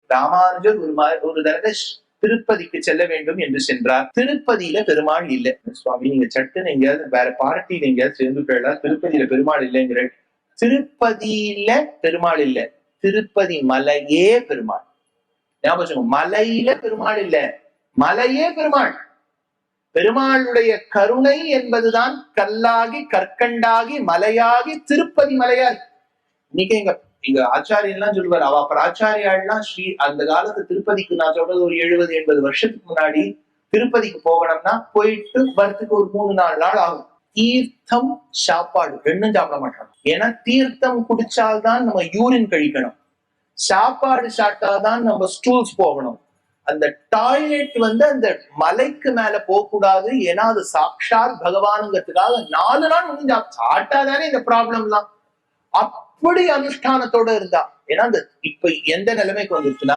ராமானுஜர் ஒரு தடவை திருப்பதிக்கு செல்ல வேண்டும் என்று சென்றார். திருப்பதியில பெருமாள் இல்லை. சுவாமி நீங்க சட்டுன்னு எங்கேயாவது வேற பார்ட்டியில எங்கேயாவது சேர்ந்து போயிடலாம், திருப்பதியில பெருமாள் இல்லைங்கிற. திருப்பதியில பெருமாள் இல்ல, திருப்பதி மலையே பெருமாள். ஞாபகம், மலையில பெருமாள் இல்ல, மலையே பெருமாள். பெருமாளுடைய கருணை என்பதுதான் கல்லாகி கற்கண்டாகி மலையாகி திருப்பதி மலையார். இன்னைக்கு எங்க ஆச்சாரியெல்லாம் சொல்லுவார், அவ பிராச்சாரியாள்லாம் ஸ்ரீ அந்த காலத்து திருப்பதிக்கு, நான் சொல்றது ஒரு 70-80 வருஷத்துக்கு முன்னாடி திருப்பதிக்கு போகணும்னா போயிட்டு வரத்துக்கு ஒரு 3-4 நாள் ஆகும். தீர்த்தம் சாப்பாடு ரெண்டும் சாப்பிட மாட்டாங்க. ஏன்னா தீர்த்தம் குடிச்சால்தான் நம்ம யூரின் கழிக்கணும், சாப்பாடு சாப்பிட்டாதான் நம்ம ஸ்டூல்ஸ் போகணும். அந்த டாய்லெட் அந்த மலைக்கு மேல போக கூடாது, ஏன்னா அது சாட்சாத் பகவானுங்கிறதுக்காக 4 நாள் ஒன்றும் சாப்பிட்டாதானே இந்த ப்ராப்ளம் எல்லாம். அப்படி அனுஷ்டானத்தோட இருந்தா. ஏன்னா இப்ப எந்த நிலைமைக்கு வந்துருச்சுன்னா